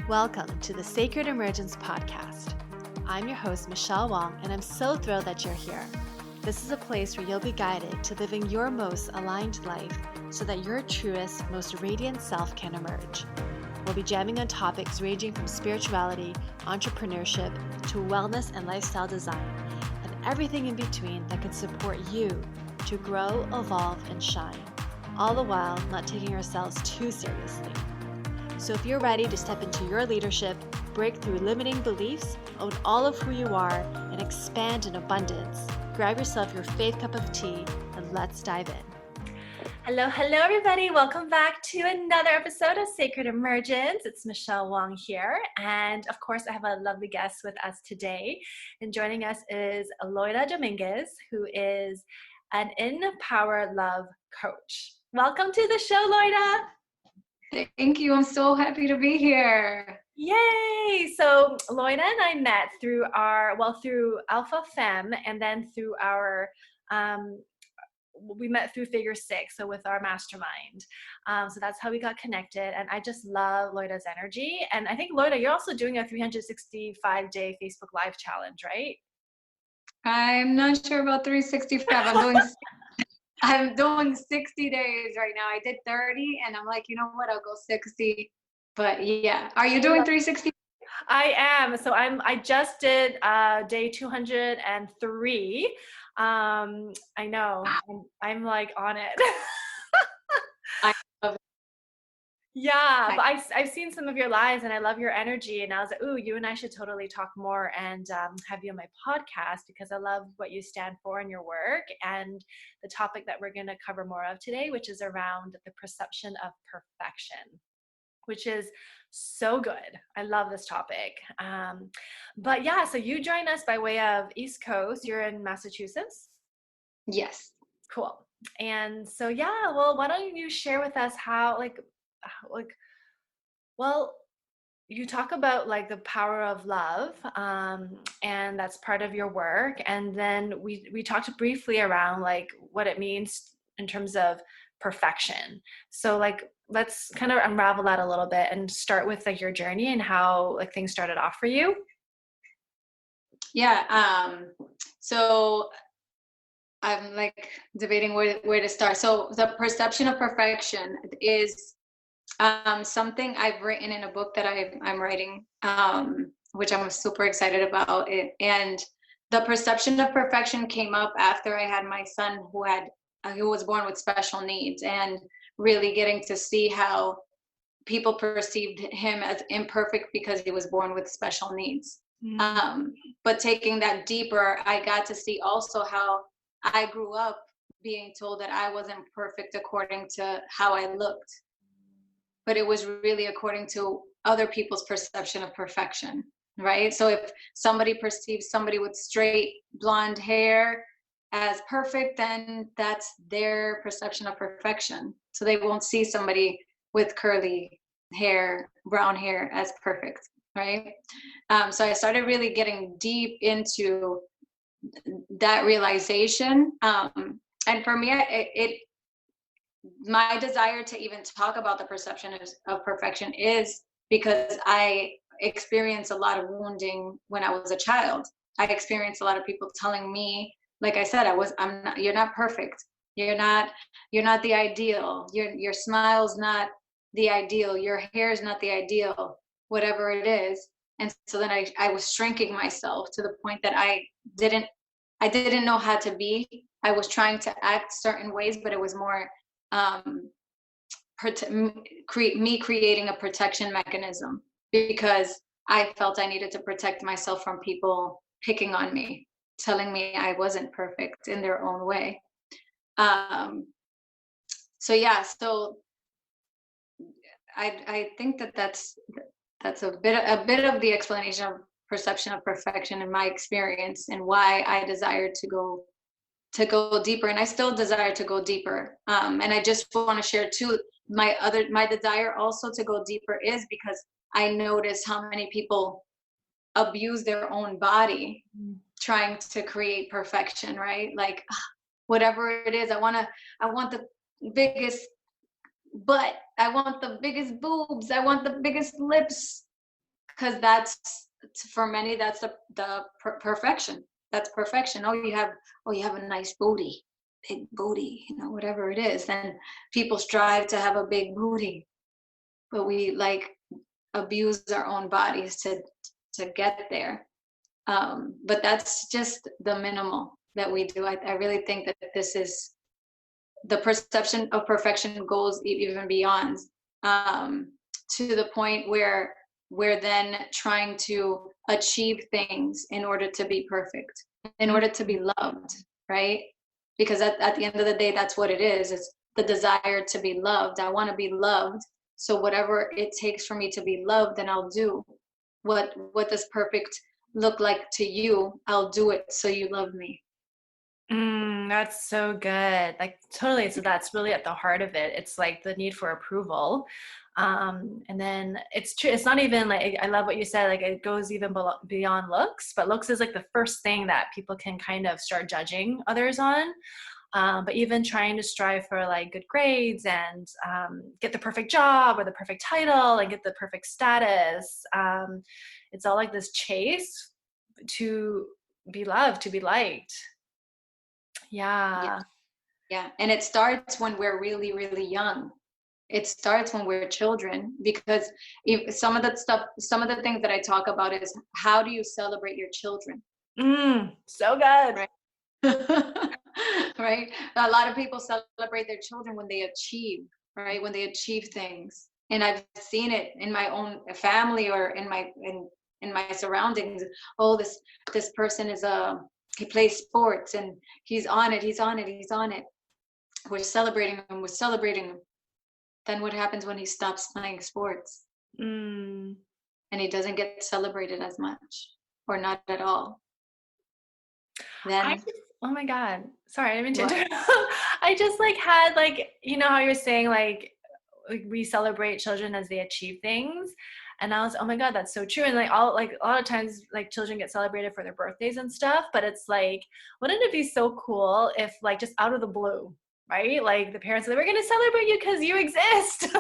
Welcome to the Sacred Emergence Podcast. I'm your host, Michelle Wong, and I'm so thrilled that you're here. This is a place where you'll be guided to living your most aligned life so that your truest, most radiant self can emerge. We'll be jamming on topics ranging from spirituality, entrepreneurship, to wellness and lifestyle design, and everything in between that can support you to grow, evolve, and shine, all the while not taking ourselves too seriously. So if you're ready to step into your leadership, break through limiting beliefs, own all of who you are, and expand in abundance, grab yourself your faith cup of tea and let's dive in. Hello, everybody. Welcome back to another episode of Sacred Emergence. It's Michelle Wong here. And of course, I have a lovely guest with us today. And joining us is Loida Dominguez, who is an Empower Love coach. Welcome to the show, Loida. Thank you. I'm so happy to be here. Yay! So Loida and I met through through Alpha Femme, and then through our, we met through Figure Six, so with our mastermind. So that's how we got connected, and I just love Loida's energy. And I think, Loida, you're also doing a 365-day Facebook Live challenge, right? I'm not sure about 365. I'm doing 60 days right now. I did 30 and I'm like, you know what, I'll go 60. But yeah, are you doing 360? I am. So I just did day 203. I know. I'm like on it. I love it. Yeah, but I've seen some of your lives and I love your energy, and I was like, ooh, you and I should totally talk more and have you on my podcast, because I love what you stand for in your work and the topic that we're going to cover more of today, which is around the perception of perfection, which is so good. I love this topic. But yeah, so you join us by way of East Coast. You're in Massachusetts? Yes. Cool. And so, yeah, well, why don't you share with us how, well, you talk about like the power of love, and that's part of your work. And then we talked briefly around like what it means in terms of perfection. So like, let's kind of unravel that a little bit and start with like your journey and how like things started off for you. Yeah. So I'm like debating where to start. So the perception of perfection is something I've written in a book that I'm writing, which I'm super excited about it. And the perception of perfection came up after I had my son who was born with special needs, and really getting to see how people perceived him as imperfect because he was born with special needs. Mm-hmm. But taking that deeper, I got to see also how I grew up being told that I wasn't perfect according to how I looked. But it was really according to other people's perception of perfection, right? So if somebody perceives somebody with straight blonde hair as perfect, then that's their perception of perfection. So they won't see somebody with curly hair, brown hair as perfect, right? So I started really getting deep into that realization. And for me, my desire to even talk about the perception of perfection is because I experienced a lot of wounding when I was a child. I experienced a lot of people telling me, like I said, you're not perfect. You're not the ideal. Your smile's not the ideal. Your hair is not the ideal, whatever it is. And so then I was shrinking myself to the point that I didn't know how to be. I was trying to act certain ways, but it was more me creating a protection mechanism because I felt I needed to protect myself from people picking on me, telling me I wasn't perfect in their own way. So I think that's a bit of the explanation of perception of perfection in my experience, and why I desired to go deeper, and I still desire to go deeper. And I just want to share too, my desire also to go deeper is because I notice how many people abuse their own body trying to create perfection, right? Like whatever it is, I want the biggest butt, I want the biggest boobs, I want the biggest lips, because that's, for many, that's perfection. That's perfection. You have a nice booty, big booty, whatever it is. Then people strive to have a big booty, but we like abuse our own bodies to get there. But that's just the minimal that we do. I really think that this is, the perception of perfection goes even beyond, to the point where we're then trying to achieve things in order to be perfect, in order to be loved, right? Because at the end of the day, that's what it is. It's the desire to be loved. I want to be loved. So whatever it takes for me to be loved, then I'll do. What does perfect look like to you? I'll do it so you love me. That's so good. Like totally. So that's really at the heart of it. It's like the need for approval. And then it's true. It's not even like, I love what you said, like it goes even beyond looks, but looks is like the first thing that people can kind of start judging others on. But even trying to strive for like good grades and get the perfect job or the perfect title and get the perfect status. It's all like this chase to be loved, to be liked. Yeah. Yeah. And it starts when we're really, really young. It starts when we're children, because if some of the things that I talk about is, how do you celebrate your children? So good. Right. Right. A lot of people celebrate their children when they achieve, right? When they achieve things. And I've seen it in my own family or in my surroundings. Oh, this person he plays sports and he's on it. We're celebrating him. Then what happens when he stops playing sports? And he doesn't get celebrated as much, or not at all. Then oh my God. Sorry, I didn't mean to interrupt. I just like had like, you know how you're saying like we celebrate children as they achieve things. And I was, oh my God, that's so true. And like a lot of times like children get celebrated for their birthdays and stuff, but it's like, wouldn't it be so cool if like just out of the blue, right? Like the parents say, we're going to celebrate you because you exist.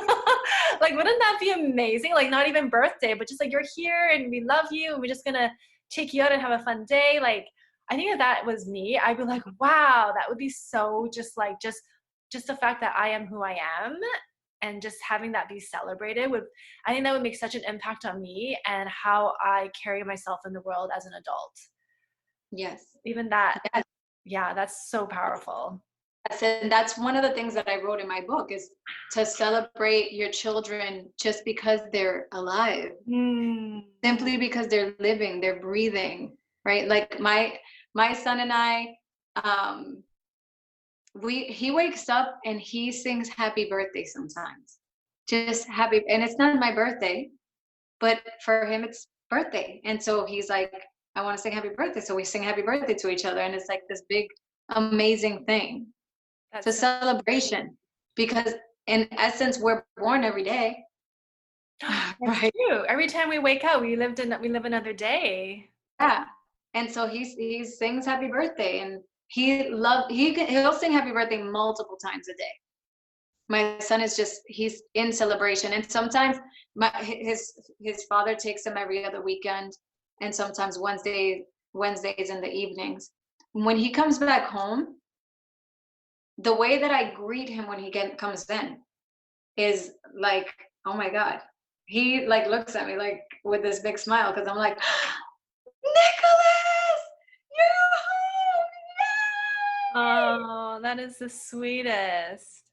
Like, wouldn't that be amazing? Like not even birthday, but just like you're here and we love you and we're just going to take you out and have a fun day. Like, I think if that was me, I'd be like, wow, that would be so just the fact that I am who I am. And just having that be celebrated I think that would make such an impact on me and how I carry myself in the world as an adult. Yes. Even that. Yes. Yeah, that's so powerful. Yes, and that's one of the things that I wrote in my book, is to celebrate your children just because they're alive, simply because they're living, they're breathing, right? Like my son and I, he wakes up and he sings happy birthday sometimes, just happy. And it's not my birthday, but for him it's birthday. And so he's like, I want to sing happy birthday. So we sing happy birthday to each other. And it's like this big, amazing thing. It's a celebration, because in essence, we're born every day. Right. True. Every time we wake up, we live another day. Yeah. And so he sings happy birthday, and he'll sing happy birthday multiple times a day. My son he's in celebration. And sometimes his father takes him every other weekend, and sometimes Wednesdays in the evenings. When he comes back home, the way that I greet him when he comes in is like, oh my God. He like looks at me like with this big smile, because I'm like, Nicholas, you're home! Yay! Oh, that is the sweetest.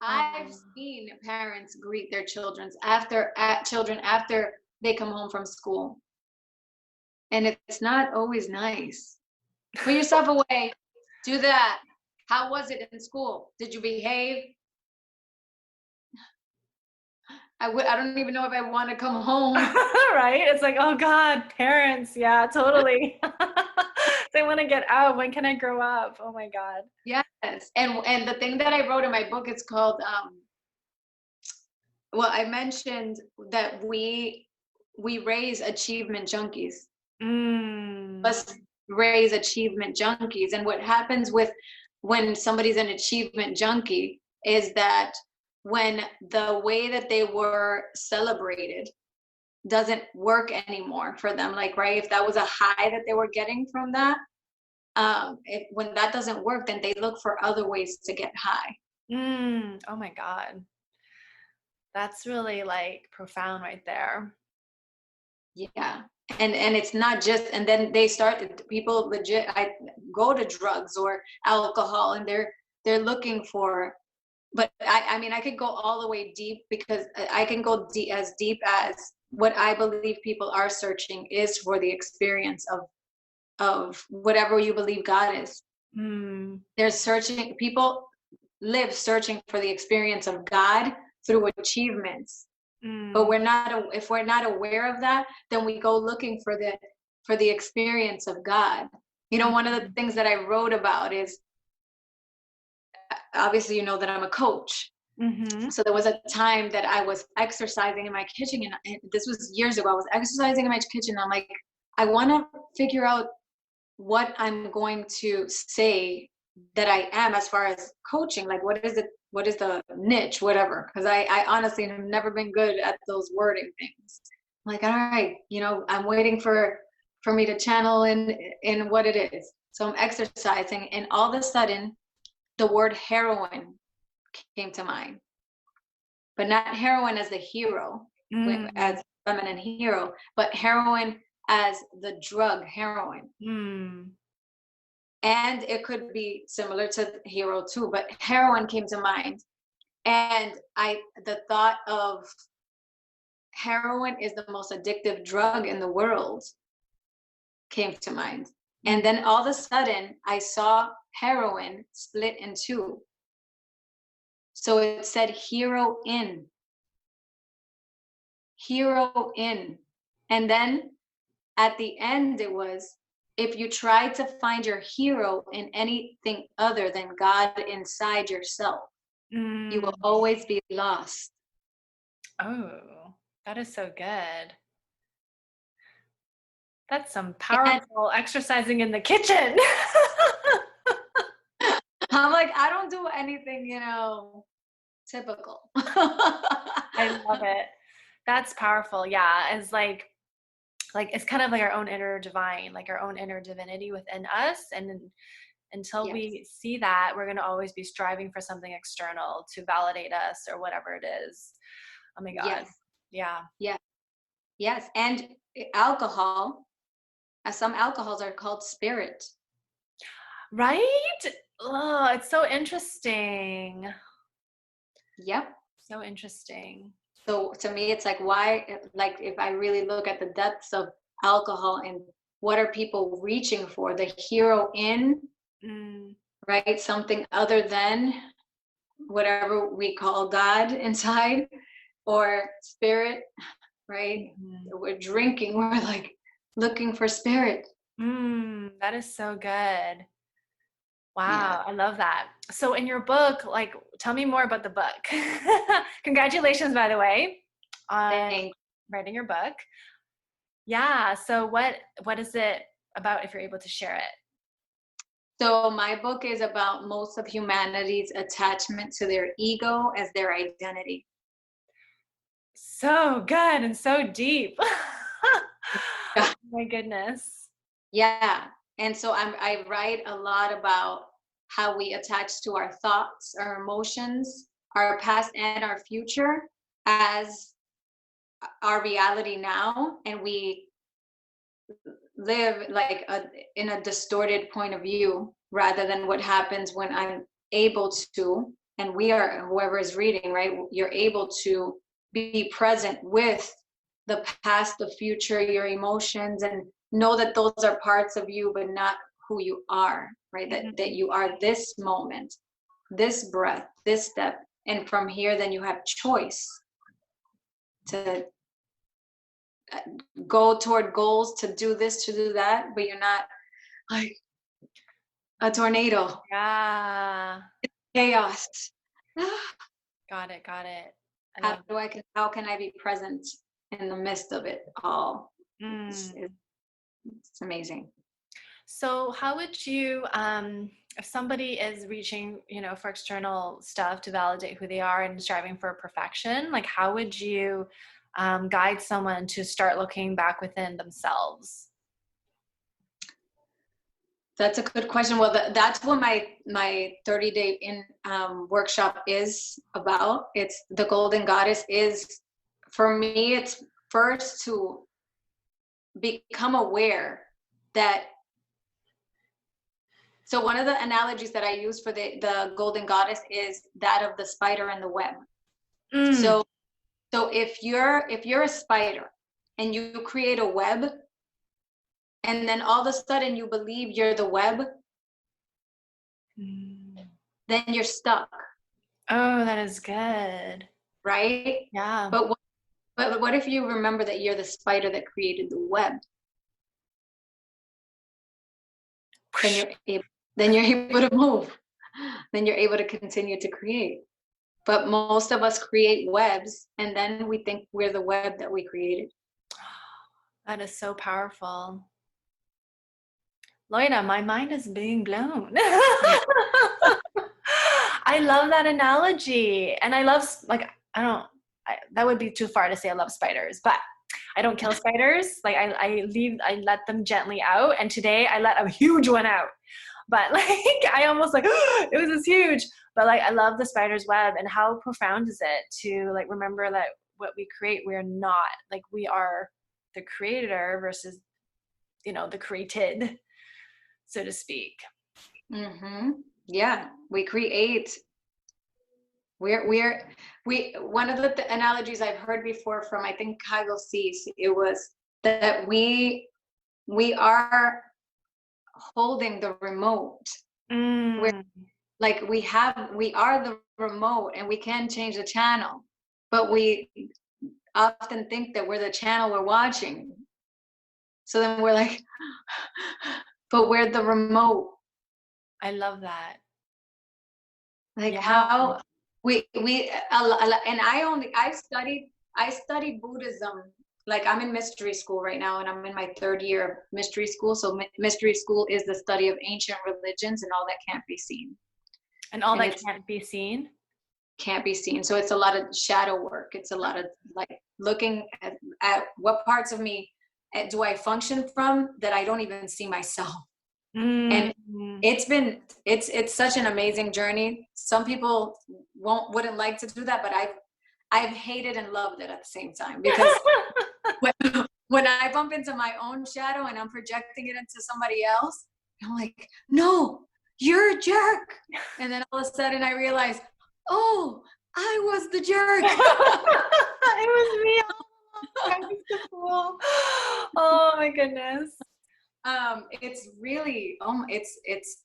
I've seen parents greet their children after they come home from school. And it's not always nice. Put yourself away. Do that. How was it in school? Did you behave? I don't even know if I want to come home. Right? It's like, oh God, parents. Yeah, totally. They want to get out. When can I grow up? Oh my God. Yes. And the thing that I wrote in my book, it's called, I mentioned that we raise achievement junkies. Let's raise achievement junkies. And what happens when somebody's an achievement junkie is that when the way that they were celebrated doesn't work anymore for them. Like, right, if that was a high that they were getting from that, when that doesn't work, then they look for other ways to get high. Oh my God. That's really like profound right there. Yeah. And it's not just, and then they start, people legit, I go to drugs or alcohol, and they're looking for, but I mean, I could go all the way deep, because I can go as deep as what I believe people are searching is for the experience of whatever you believe God is. They're searching, people live searching for the experience of God through achievements. But if we're not aware of that, then we go looking for the experience of God. You know, one of the things that I wrote about is, obviously, you know that I'm a coach. So there was a time that I was exercising in my kitchen, and this was years ago. I was exercising in my kitchen. And I'm like, I want to figure out what I'm going to say that I am as far as coaching. Like, what is the niche, whatever. Because I honestly have never been good at those wording things. I'm like, all right, you know, I'm waiting for me to channel in what it is. So I'm exercising, and all of a sudden the word heroin came to mind. But not heroin as the hero, as feminine hero, but heroin as the drug heroin. And it could be similar to hero too, but heroin came to mind. And the thought of heroin is the most addictive drug in the world came to mind. And then all of a sudden I saw heroin split in two. So it said hero in. And then at the end it was, if you try to find your hero in anything other than God inside yourself, you will always be lost. Oh, that is so good. That's some powerful exercising in the kitchen. I'm like, I don't do anything, typical. I love it. That's powerful. Yeah. It's like it's kind of like our own inner divine, like our own inner divinity within us. And until we see that, we're going to always be striving for something external to validate us or whatever it is. Oh my God. Yes. Yeah. Yeah. Yes. And alcohol, some alcohols are called spirit. Right? Oh, it's so interesting. Yep. So interesting. So to me, it's like, why, like, if I really look at the depths of alcohol and what are people reaching for, the hero in, right? Something other than whatever we call God inside or spirit, right? We're drinking, we're like looking for spirit. That is so good. Wow, I love that. So in your book, like, tell me more about the book. Congratulations, by the way, on writing your book. Yeah, so what is it about, if you're able to share it? So my book is about most of humanity's attachment to their ego as their identity. So good and so deep. Oh my goodness. Yeah. And so I write a lot about how we attach to our thoughts, our emotions, our past and our future as our reality now. And we live like in a distorted point of view rather than what happens when I'm able to, and we are, whoever is reading, right? You're able to be present with the past, the future, your emotions, and know that those are parts of you, but not who you are, right? That you are this moment, this breath, this step. And from here, then you have choice to go toward goals, to do this, to do that, but you're not like a tornado. Yeah. It's chaos. Got it. How can I be present in the midst of it all? It's amazing. So how would you, if somebody is reaching, for external stuff to validate who they are and striving for perfection, like how would you guide someone to start looking back within themselves? That's a good question. Well, that's what my 30-day workshop is about. It's the Golden Goddess is, for me, it's first to become aware that. So one of the analogies that I use for the Golden Goddess is that of the spider and the web. So if you're a spider and you create a web, and then all of a sudden you believe you're the web, then you're stuck. Oh, that is good. Right? Yeah. But what if you remember that you're the spider that created the web? Then you're able to move. Then you're able to continue to create. But most of us create webs, and then we think we're the web that we created. That is so powerful. Loida, my mind is being blown. I love that analogy. And I love, like, that would be too far to say I love spiders, but I don't kill spiders. Like I let them gently out. And today I let a huge one out. But like, I almost like, it was this huge, but like, I love the spider's web. And how profound is it to like, remember that what we create, we're not, like, we are the creator versus, the created, so to speak. Mm-hmm. Yeah, we create. We one of the analogies I've heard before from, I think, Kyle Cease, it was that we are holding the remote. We're like, we are the remote, and we can change the channel, but we often think that we're the channel we're watching. So then we're like, but we're the remote. I love that. Like, how we and I studied Buddhism. Like, I'm in mystery school right now, and I'm in my 3rd year of mystery school. So mystery school is the study of ancient religions and all that can't be seen. And all that can't be seen? Can't be seen. So it's a lot of shadow work. It's a lot of like looking at what parts of me do I function from that I don't even see myself. And it's such an amazing journey. Some people wouldn't like to do that, but I've hated and loved it at the same time, because when I bump into my own shadow and I'm projecting it into somebody else, I'm like, no, you're a jerk. And then all of a sudden I realize, oh, I was the jerk. It was me. Oh my goodness. It's really, it's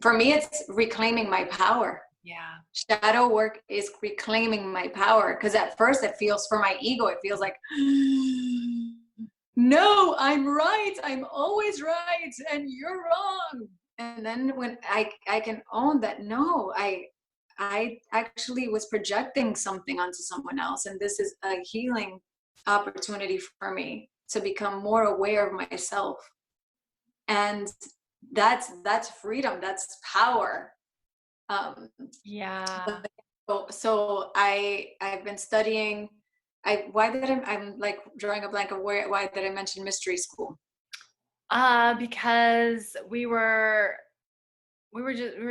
for me, it's reclaiming my power. Yeah. Shadow work is reclaiming my power, because at first it feels, for my ego, it feels like, no, I'm right. I'm always right. And you're wrong. And then when I can own that, no, I actually was projecting something onto someone else. And this is a healing opportunity for me to become more aware of myself. And that's freedom. That's power. Yeah. So I've been studying. I'm like drawing a blank of why did I mention mystery school? Because we were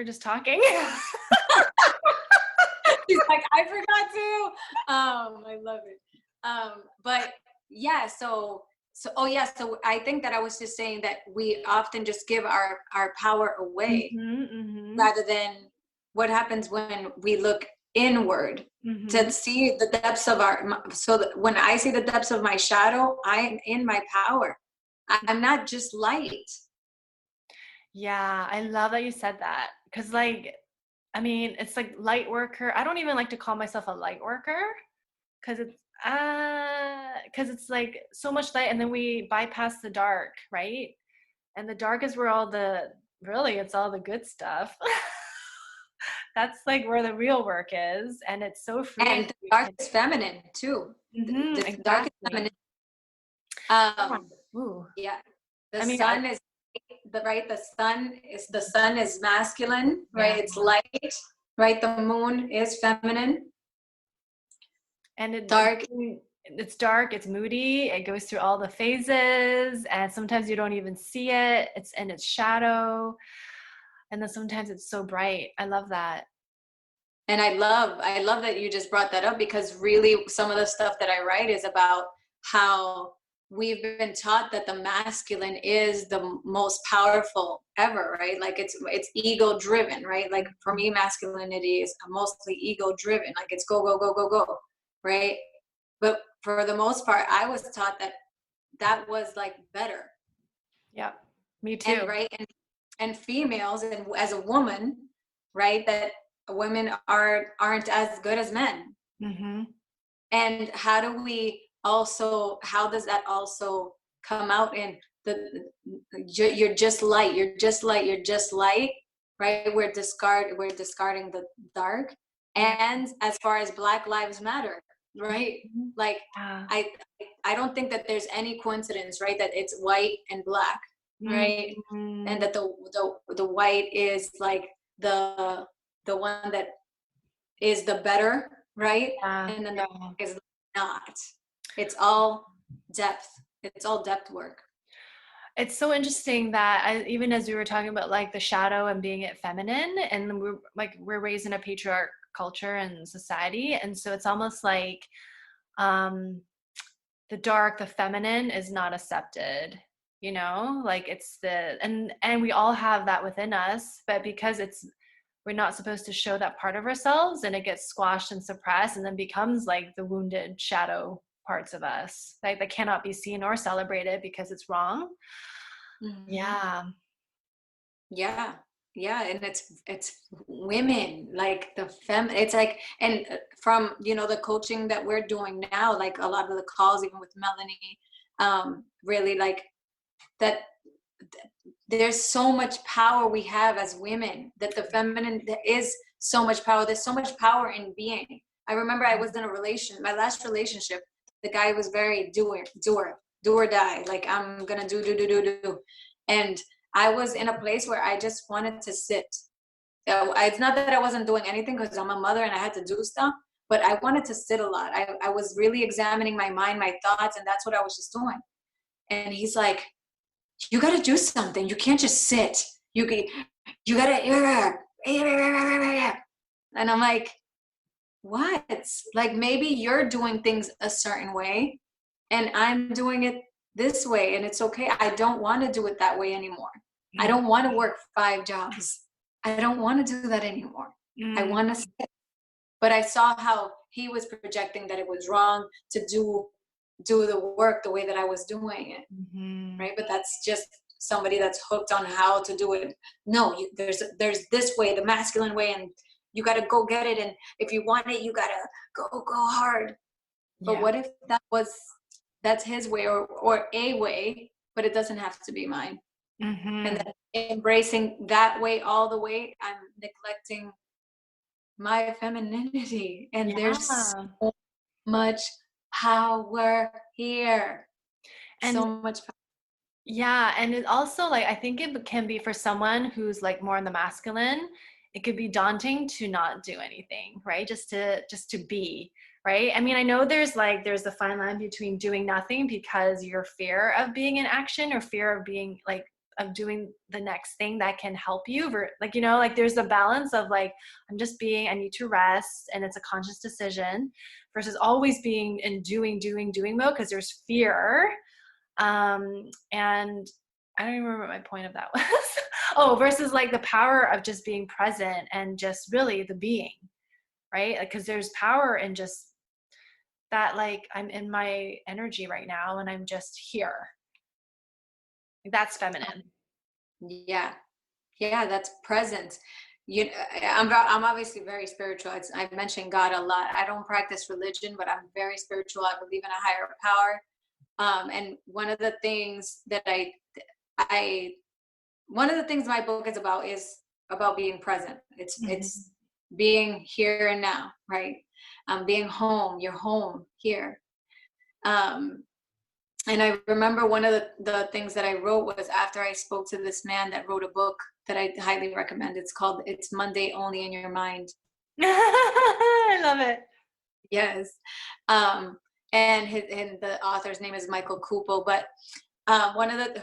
just talking. She's like, I forgot to. I love it. But yeah, so I think that I was just saying that we often just give our power away, rather than what happens when we look inward to see the depths of when I see the depths of my shadow, I am in my power. I'm not just light. Yeah, I love that you said that, because like, I mean, it's like light worker. I don't even like to call myself a light worker, because it's like so much light, and then we bypass the dark, right? And the dark is where it's all the good stuff. That's like where the real work is, and it's so free. And the dark is feminine too. The dark is feminine. Yeah. The sun is right. The sun is masculine, right? It's light, right? The moon is feminine. And it's dark. it's dark, it's moody, it goes through all the phases, and sometimes you don't even see it. It's in its shadow. And then sometimes it's so bright. I love that. And I love that you just brought that up, because really some of the stuff that I write is about how we've been taught that the masculine is the most powerful ever, right? Like it's ego driven, right? Like for me, masculinity is mostly ego driven. Like it's go, go, go, go, go, right? But for the most part, I was taught that that was like better. Yeah, me And too. right, and females, and as a woman, right, that women aren't as good as men. Mm-hmm. And how does that also come out in you're just light, right? We're discarding the dark. Yeah. And as far as Black Lives Matter, right? Mm-hmm. Like Yeah. I don't think that there's any coincidence, right, that it's white and black, right? And Mm-hmm. that the white is like the one that is the better, right? Yeah. And then the Yeah. black is not. It's all depth. It's all depth work. It's so interesting that even as we were talking about like the shadow and being it feminine, and we're raised in a patriarch culture and society, and so it's almost like um the dark, the feminine is not accepted, like it's and we all have that within us, but because we're not supposed to show that part of ourselves, and it gets squashed and suppressed and then becomes like the wounded shadow parts of us, like that cannot be seen or celebrated because it's wrong. Mm-hmm. Yeah. Yeah, yeah, and it's women, like it's like, and from the coaching that we're doing now, like a lot of the calls, even with Melanie, really like that there's so much power we have as women, that the feminine, there is so much power, there's so much power in being. I remember I was in my last relationship, the guy was very do or die, like I'm gonna do. And I was in a place where I just wanted to sit. It's not that I wasn't doing anything, because I'm a mother and I had to do stuff, but I wanted to sit a lot. I was really examining my mind, my thoughts, and that's what I was just doing. And he's like, you got to do something. You can't just sit. You got to. And I'm like, what? Like maybe you're doing things a certain way, and I'm doing it this way, and it's okay. I don't want to do it that way anymore. I don't want to work 5 jobs. I don't want to do that anymore. I Mm-hmm. want to sit. But I saw how he was projecting that it was wrong to do the work the way that I was doing it. Mm-hmm. Right? But that's just somebody that's hooked on how to do it. No, there's this way, the masculine way, and you got to go get it. And if you want it, you got to go hard. But Yeah. what if that's his way, or a way, but it doesn't have to be mine. And Mm-hmm. then embracing that way all the way, I'm neglecting my femininity. And there's Yeah. so much power here. And So much power. yeah, and it also, like, I think it can be for someone who's like more in the masculine, it could be daunting to not do anything, right? Just to be, right? I mean, I know there's the fine line between doing nothing because your fear of being in action, or fear of being like of doing the next thing that can help you, like, like there's a balance of like, I'm just being, I need to rest, and it's a conscious decision, versus always being in doing mode because there's fear. And I don't even remember what my point of that was. Oh, versus like the power of just being present and just really the being, right? Like, because there's power in just that, like, I'm in my energy right now and I'm just here. That's feminine. Yeah. Yeah, that's present. I'm obviously very spiritual. I mentioned God a lot. I don't practice religion, but I'm very spiritual. I believe in a higher power. And one of the things that I one of the things my book is about being present. It's Mm-hmm. being here and now, right? Being home. You're home here. Um, and I remember one of the things that I wrote was after I spoke to this man that wrote a book that I highly recommend. It's Monday Only in Your Mind. I love it. Yes. Um, and the author's name is Michael Kupo. But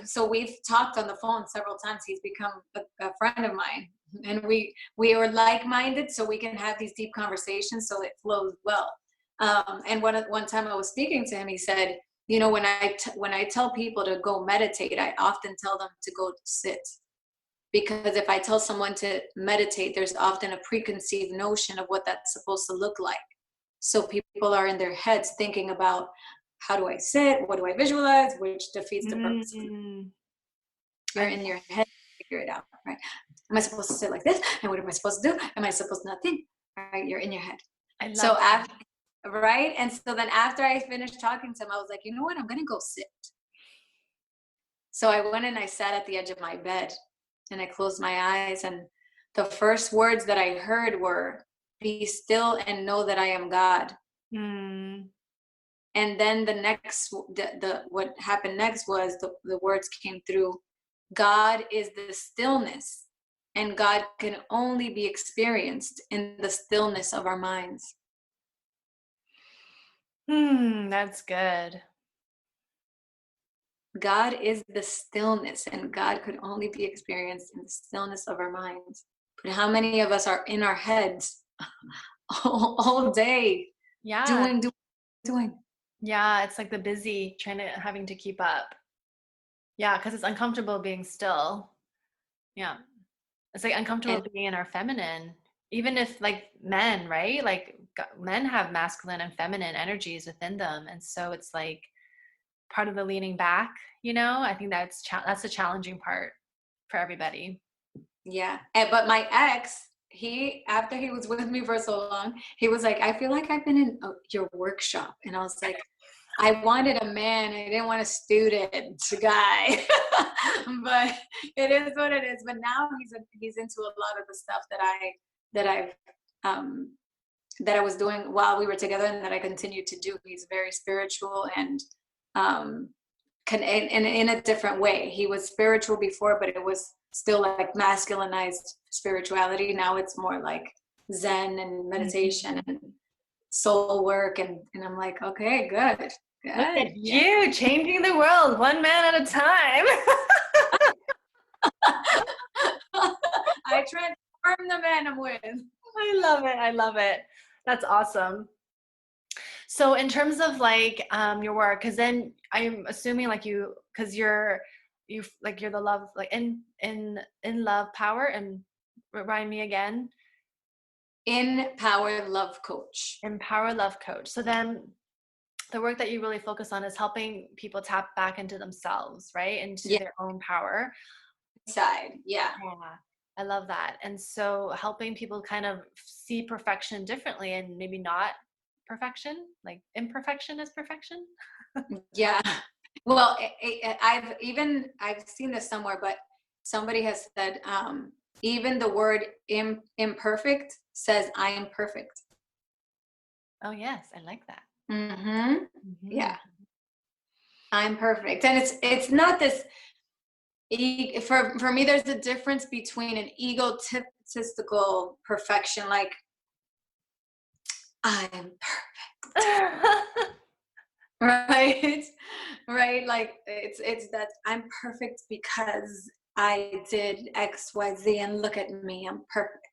so we've talked on the phone several times. He's become a friend of mine, and we are like-minded, so we can have these deep conversations, so it flows well. And one time I was speaking to him, he said, you know, when I tell people to go meditate, I often tell them to go sit. Because if I tell someone to meditate, there's often a preconceived notion of what that's supposed to look like. So people are in their heads thinking about, how do I sit? What do I visualize? Which defeats the purpose. You're in your head, figure it out, right? Am I supposed to sit like this? And what am I supposed to do? Am I supposed to not think? Right? You're in your head. I love so that. after, right? And so then after I finished talking to him, I was like, you know what? I'm gonna go sit. So I went and I sat at the edge of my bed and I closed my eyes, and the first words that I heard were, be still and know that I am God. And then what happened next was the words came through, God is the stillness, and God can only be experienced in the stillness of our minds. That's good. God is the stillness, and God could only be experienced in the stillness of our minds. But how many of us are in our heads all day? Yeah. Doing. Yeah, it's like the busy having to keep up. Yeah, because it's uncomfortable being still. Yeah. It's like uncomfortable being in our feminine. Even if like men, right? Like men have masculine and feminine energies within them. And so it's like part of the leaning back, you know? I think that's the challenging part for everybody. Yeah. But my ex, after he was with me for so long, he was like, I feel like I've been in your workshop. And I was like, I wanted a man. I didn't want a student guy. But it is what it is. But now he's into a lot of the stuff that I was doing while we were together, and that I continue to do. He's very spiritual and in a different way. He was spiritual before, but it was still like masculinized spirituality. Now it's more like Zen and meditation and soul work, and I'm like, okay, good. Look at you changing the world one man at a time. I transform the man I'm with. I love it. That's awesome. So in terms of like your work, because then I'm assuming like because you're the love, like in love power, and remind me again. Empower Love Coach. Empower Love Coach. So then the work that you really focus on is helping people tap back into themselves, right? Into their own power. Side. Yeah. I love that. And so helping people kind of see perfection differently, and maybe not perfection, like imperfection is perfection. Yeah. Well, I've seen this somewhere, but somebody has said, even the word imperfect says I am perfect. Oh yes, I like that. Yeah. I'm perfect. And it's not this, for me, there's a difference between an egotistical perfection, like I am perfect. Right. Like it's that I'm perfect because I did X, Y, Z, and look at me, I'm perfect.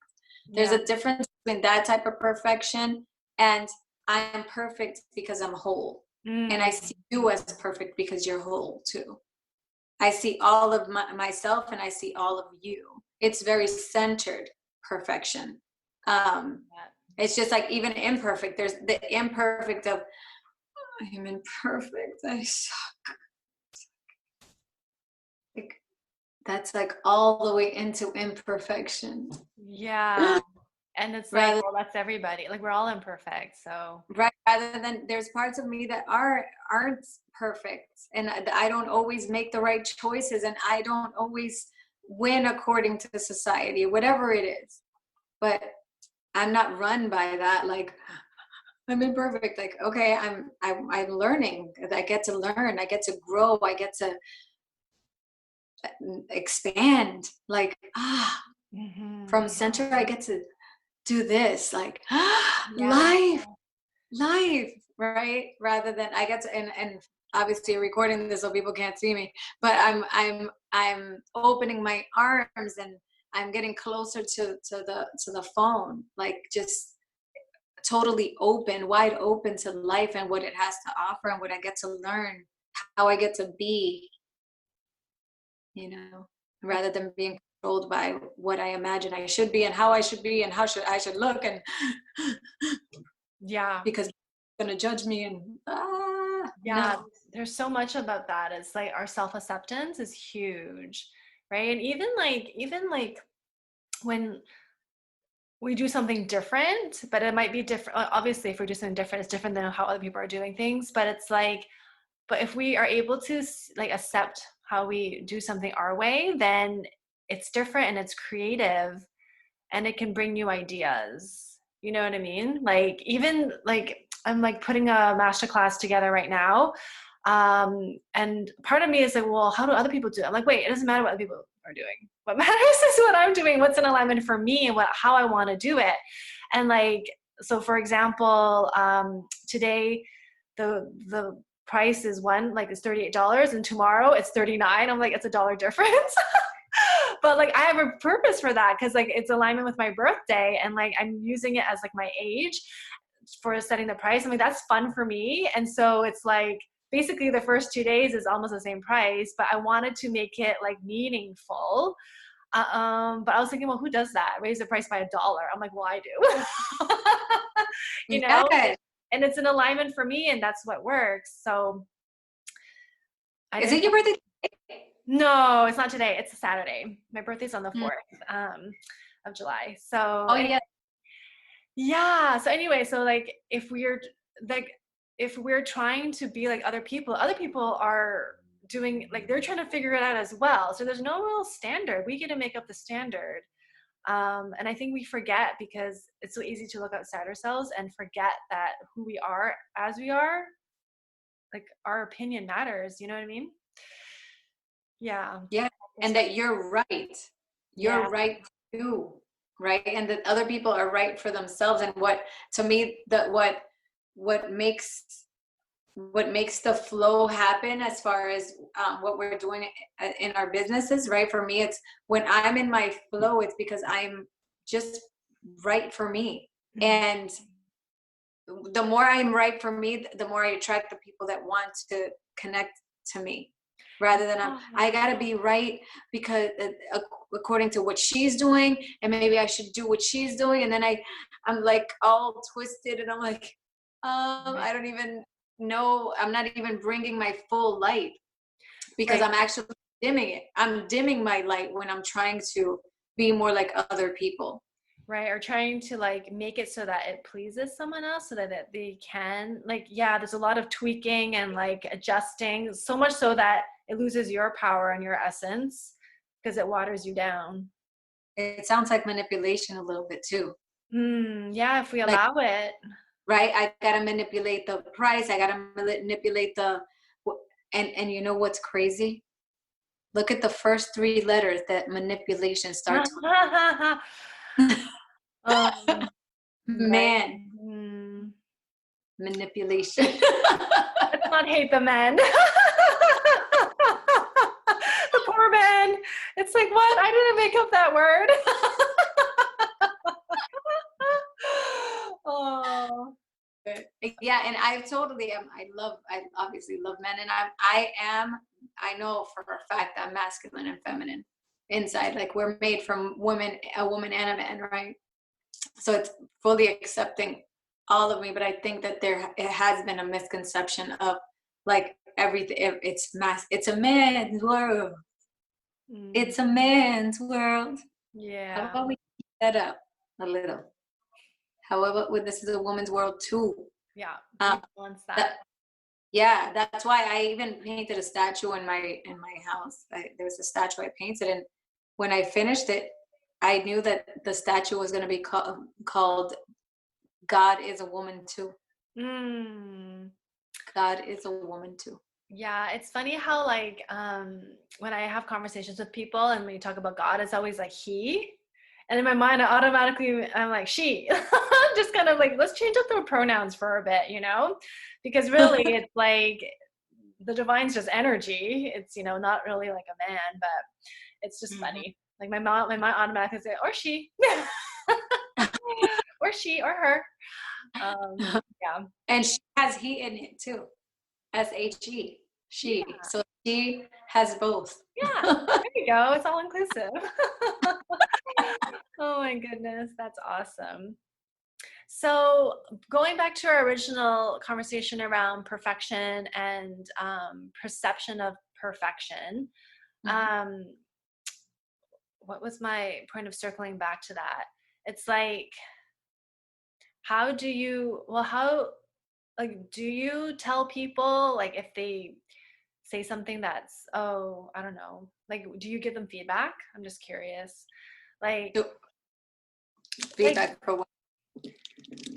There's a difference between that type of perfection and I am perfect because I'm whole. And I see you as perfect because you're whole too. I see all of myself, and I see all of you. It's very centered perfection. It's just like even imperfect. There's the imperfect of, I am imperfect, I suck. Like, that's like all the way into imperfection. Yeah. And it's like, well, that's everybody. Like we're all imperfect. So right, rather than there's parts of me that aren't perfect, and I don't always make the right choices, and I don't always win according to society, whatever it is. But I'm not run by that. Like I'm imperfect. Like, okay, I'm learning. I get to learn. I get to grow. I get to expand. Like from center, I get to do this. Like life. right? Rather than I get to, and obviously recording this so people can't see me, but I'm opening my arms and I'm getting closer to the phone, like just totally open, wide open to life and what it has to offer and what I get to learn, how I get to be, you know, rather than being controlled by what I imagine I should be and how I should be and how should I should look, and Yeah. because gonna judge me and Yeah, no. there's so much about that. It's like our self-acceptance is huge, right? And even like when we do something different, but it might be different. Obviously, if we do something different, it's different than how other people are doing things. But it's like, but if we are able to like accept how we do something our way, then it's different and it's creative and it can bring new ideas. You know what I mean? Like even like I'm like putting a masterclass together right now. And part of me is like, well, how do other people do it? I'm like, wait, it doesn't matter what other people are doing. What matters is what I'm doing, what's in alignment for me and how I want to do it. And like, so for example, today the price is it's $38 and tomorrow it's $39. I'm like, it's $1 difference. But like I have a purpose for that because like it's alignment with my birthday and like I'm using it as like my age for setting the price. I'm like, that's fun for me. And so it's like basically the first 2 days is almost the same price, but I wanted to make it like meaningful. But I was thinking, well, who does that? Raise the price by $1. I'm like, well, I do. You know, Yes. and it's an alignment for me, and that's what works. So I Is didn't. it your birthday? No, it's not today. It's a Saturday. My birthday's on the Mm. 4th of July. So Oh yeah. yeah. So anyway, so like if we're trying to be like other people are doing like they're trying to figure it out as well. So there's no real standard. We get to make up the standard. And I think we forget because it's so easy to look outside ourselves and forget that who we are as we are, like our opinion matters. You know what I mean? Yeah. Yeah. And that you're right. Yeah. You're right too. Right. And that other people are right for themselves. And what to me that what makes the flow happen as far as what we're doing in our businesses, right? For me, it's when I'm in my flow, it's because I'm just right for me. And the more I'm right for me, the more I attract the people that want to connect to me rather than I gotta be right because according to what she's doing, and maybe I should do what she's doing, and then I'm like all twisted and I'm like I don't even know, I'm not even bringing my full light because Right. I'm actually dimming it. I'm dimming my light when I'm trying to be more like other people. Right, or trying to like make it so that it pleases someone else so that they can like, yeah, there's a lot of tweaking and like adjusting, so much so that it loses your power and your essence because it waters you down. It sounds like manipulation a little bit too. Yeah, if we Like, allow it. right, I gotta manipulate the price, I gotta manipulate and you know what's crazy? Look at the first three letters that manipulation starts with. um, right. Man, manipulation. Let's not hate the men. The poor men. It's like, what? I didn't make up that word. Oh. Yeah, and I totally am. I obviously love men, and I know for a fact I'm masculine and feminine inside. Like we're made from a woman and a man, right? So it's fully accepting all of me. But I think that it has been a misconception of like everything. It's a man's world. It's a man's world. How Yeah. about we keep that up a little? However, this is a woman's world too. Yeah. Balance that. Yeah, that's why I even painted a statue in my house. There was a statue I painted, and when I finished it, I knew that the statue was going to be called "God is a Woman Too." God is a woman too. Yeah, it's funny how like when I have conversations with people and we talk about God, it's always like he. And in my mind, I'm like, she. just kind of like, let's change up the pronouns for a bit, because really it's like the divine's just energy. It's, not really like a man, but it's just funny. Like my mom automatically say, or she, or she, or her. Yeah. And she has he in it too. S-H-E. She. Yeah. So she has both. Yeah. There you go. It's all inclusive. Oh my goodness. That's awesome. So going back to our original conversation around perfection and perception of perfection, what was my point of circling back to that? It's like, do you tell people, like, if they say something that's, oh, I don't know, like, do you give them feedback? I'm just curious. Like, feedback for what?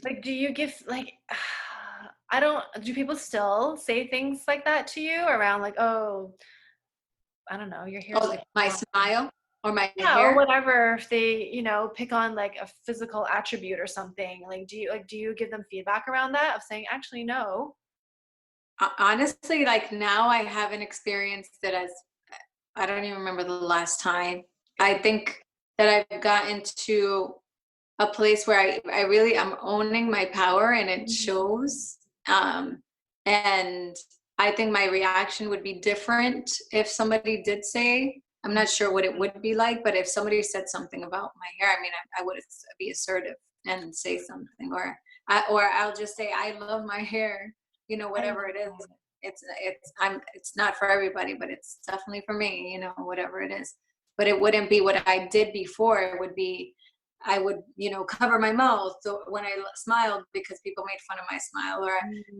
Like, do you give, like, do people still say things like that to you around, like, oh, I don't know, your hair's like my smile or my yeah, hair? or whatever, if they, pick on like a physical attribute or something, like, do you give them feedback around that of saying, actually, no? Honestly, like now I haven't experienced it I don't even remember the last time. I think that I've gotten to a place where I really am owning my power and it shows. And I think my reaction would be different if somebody did say, I'm not sure what it would be like, but if somebody said something about my hair, I mean, I would be assertive and say something, or I'll just say, I love my hair, whatever it is. It's not for everybody, but it's definitely for me, whatever it is. But it wouldn't be what I did before. It would be, I would, cover my mouth when I smiled because people made fun of my smile. Or,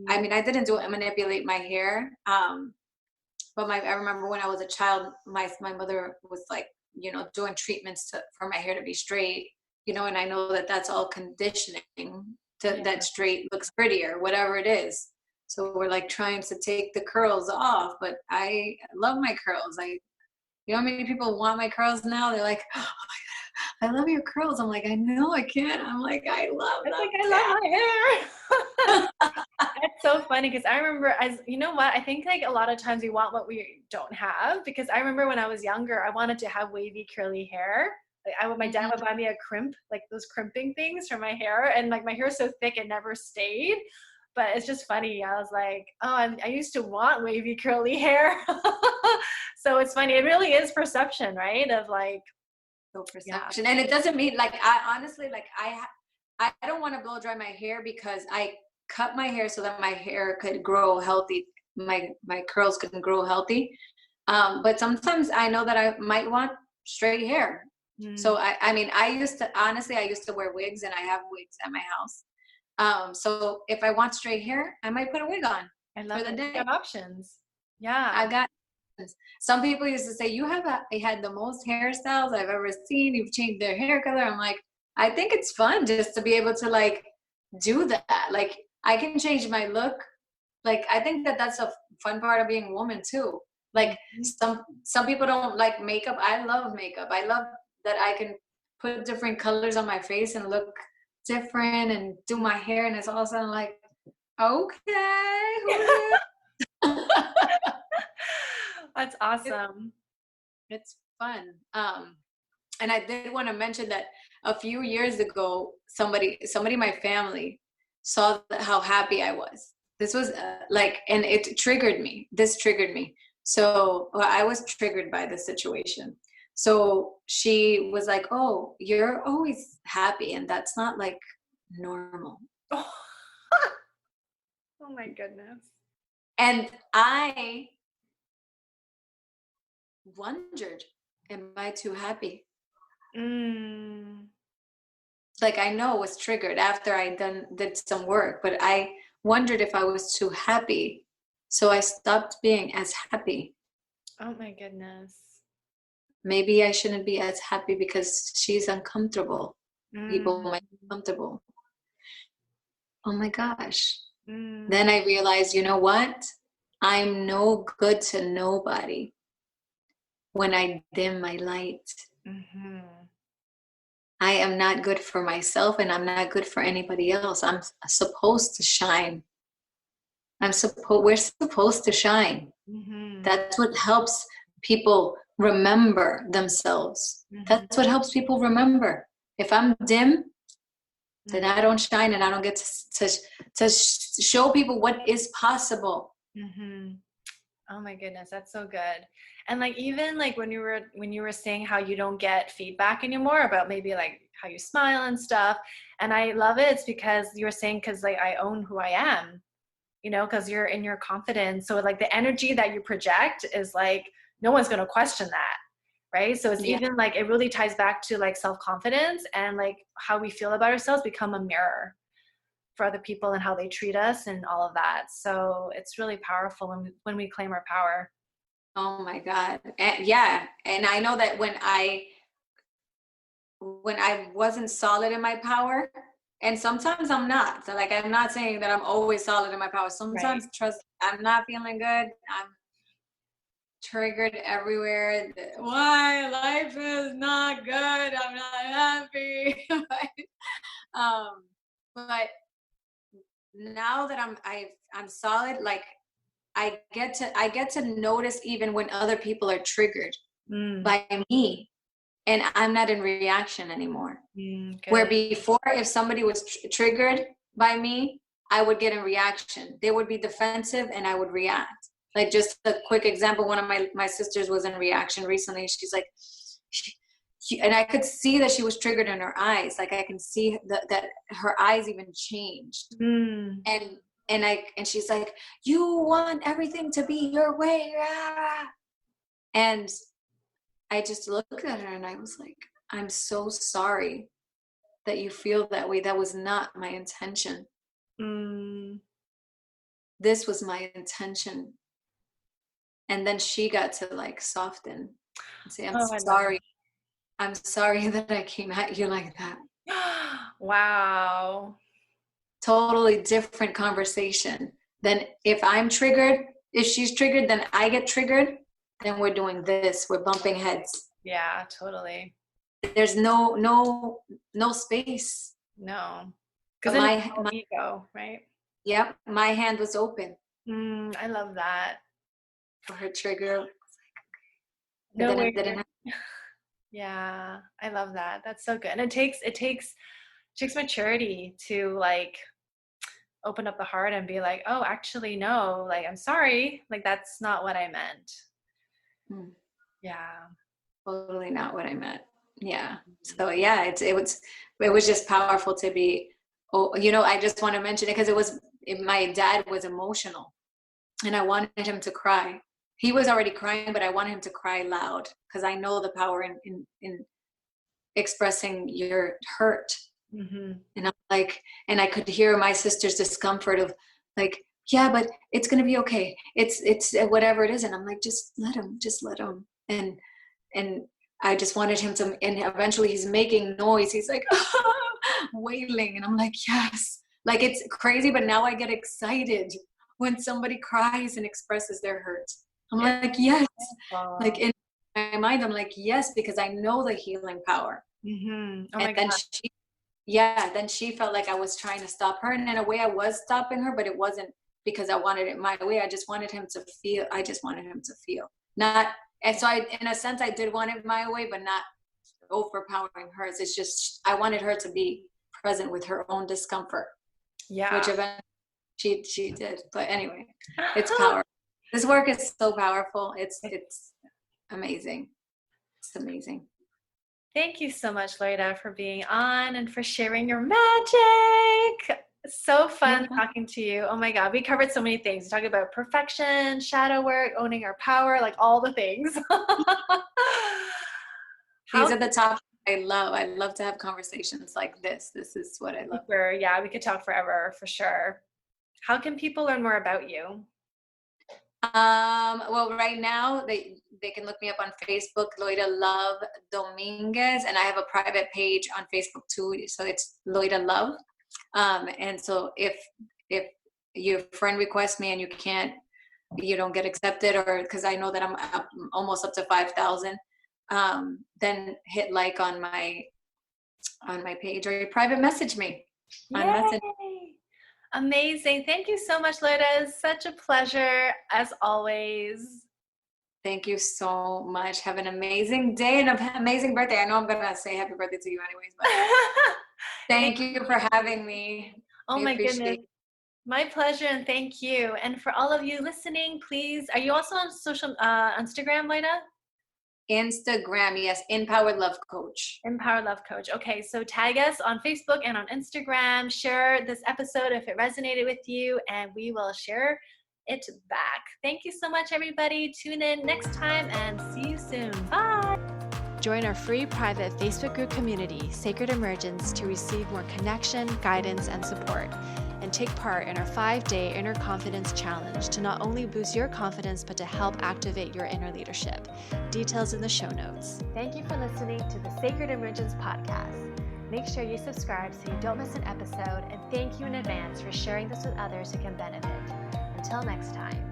I mean, I didn't manipulate my hair. But I remember when I was a child, my mother was like, doing treatments for my hair to be straight, and I know that that's all conditioning that straight looks prettier, whatever it is. So we're like trying to take the curls off, but I love my curls. You know how many people want my curls now? They're like, oh my God, I love your curls. I'm like, I know I can't. I'm like, I love them. I love my hair. That's so funny because I remember, I think like a lot of times we want what we don't have, because I remember when I was younger, I wanted to have wavy curly hair. Like my dad would buy me a crimp, like those crimping things for my hair, and like my hair is so thick it never stayed. But it's just funny. I was like, oh, I used to want wavy curly hair. So it's funny. It really is perception, right? Of like, perception. Yeah. And it doesn't mean like, I honestly, like I don't want to blow dry my hair because I cut my hair so that my hair could grow healthy. My curls can grow healthy. But sometimes I know that I might want straight hair. So I mean, I used to wear wigs, and I have wigs at my house. So if I want straight hair, I might put a wig on. I love for the day. You have options. Yeah. I got some people used to say, you had the most hairstyles I've ever seen. You've changed their hair color. I'm like, I think it's fun just to be able to like do that. Like I can change my look. Like, I think that that's a fun part of being a woman too. Like some people don't like makeup. I love makeup. I love that I can put different colors on my face and look different and do my hair. And it's all of a sudden like, okay. That's awesome. It's fun. And I did want to mention that a few years ago, somebody in my family saw how happy I was. This was and it triggered me. This triggered me. So I was triggered by the situation. So she was like, oh, you're always happy. And that's not like normal. Oh my goodness. And I wondered, am I too happy? Like I know it was triggered after I did some work, but I wondered if I was too happy. So I stopped being as happy. Oh my goodness. Maybe I shouldn't be as happy because she's uncomfortable. People might be comfortable. Oh my gosh. Then I realized, you know what? I'm no good to nobody when I dim my light. I am not good for myself and I'm not good for anybody else. I'm supposed to shine. We're supposed to shine. Mm-hmm. That's what helps people remember themselves. Mm-hmm. That's what helps people remember. If I'm dim, then I don't shine and I don't get to show people what is possible. Mm-hmm. Oh my goodness, that's so good. And like even like when you were saying how you don't get feedback anymore about maybe like how you smile and stuff, and I love it. It's because you were saying because like I own who I am, because you're in your confidence. So like the energy that you project is like no one's gonna question that, right? So it's even like it really ties back to like self-confidence and like how we feel about ourselves become a mirror for other people and how they treat us and all of that. So it's really powerful when we claim our power. Oh my God. And yeah. And I know that when I wasn't solid in my power, and sometimes I'm not. So like I'm not saying that I'm always solid in my power. Sometimes trust I'm not feeling good. I'm triggered everywhere. Why life is not good. I'm not happy. But now that I'm solid, like I get to notice even when other people are triggered by me, and I'm not in reaction anymore. Where before, if somebody was triggered by me, I would get in reaction. They would be defensive and I would react. Like just a quick example, one of my sisters was in reaction recently. She's like, and I could see that she was triggered in her eyes. Like I can see that her eyes even changed. And she's like, you want everything to be your way. And I just looked at her and I was like, I'm so sorry that you feel that way. That was not my intention. This was my intention. And then she got to like soften and say, I'm sorry. I'm sorry that I came at you like that. Wow. Totally different conversation. Then if I'm triggered, if she's triggered, then I get triggered, then we're doing this. We're bumping heads. Yeah, totally. There's no space. No. Because my ego, right? Yep. My hand was open. I love that. For her trigger. No way. Yeah, I love that. That's so good. And it takes maturity to like open up the heart and be like, oh, actually, no, like, I'm sorry. Like, that's not what I meant. Yeah. Totally not what I meant. Yeah. So yeah, it was just powerful to be, I just want to mention it because my dad was emotional and I wanted him to cry. He was already crying, but I wanted him to cry loud because I know the power in expressing your hurt. And I'm like, and I could hear my sister's discomfort of like, yeah, but it's going to be okay. It's whatever it is. And I'm like, just let him. And I just wanted him to, and eventually he's making noise. He's like, wailing. And I'm like, yes, like it's crazy. But now I get excited when somebody cries and expresses their hurt. I'm like, yes. Like in my mind, I'm like, yes, because I know the healing power. Oh and then she felt like I was trying to stop her. And in a way I was stopping her, but it wasn't because I wanted it my way. I just wanted him to feel. Not, and so in a sense, I did want it my way, but not overpowering hers. It's just, I wanted her to be present with her own discomfort. Yeah. Which eventually she did. But anyway, it's powerful. This work is so powerful. It's amazing. It's amazing. Thank you so much, Loida, for being on and for sharing your magic. So fun talking to you. Oh my God, we covered so many things. We talked about perfection, shadow work, owning our power, like all the things. These are the topics I love. I love to have conversations like this. This is what I love. Yeah, we could talk forever for sure. How can people learn more about you? Well, right now they can look me up on Facebook, Loida Love Dominguez, and I have a private page on Facebook too. So it's Loida Love. And so if your friend requests me and you don't get accepted, or because I know that I'm almost up to 5,000, then hit like on my my page, or you private message me on Yay! Messenger. Amazing. Thank you so much, Loida. It's such a pleasure, as always. Thank you so much. Have an amazing day and an amazing birthday. I know I'm going to say happy birthday to you anyways, but thank you for having me. Oh I my appreciate goodness. My pleasure, and thank you. And for all of you listening, please, are you also on social Instagram, Loida? Instagram, yes, Empowered Love Coach. Empower Love Coach. Okay, so tag us on Facebook and on Instagram. Share this episode if it resonated with you, and we will share it back. Thank you so much, everybody. Tune in next time and see you soon. Bye. Join our free private Facebook group community, Sacred Emergence, to receive more connection, guidance, and support. And take part in our 5-day Inner Confidence Challenge to not only boost your confidence, but to help activate your inner leadership. Details in the show notes. Thank you for listening to the Sacred Emergence podcast. Make sure you subscribe so you don't miss an episode, and thank you in advance for sharing this with others who can benefit. Until next time.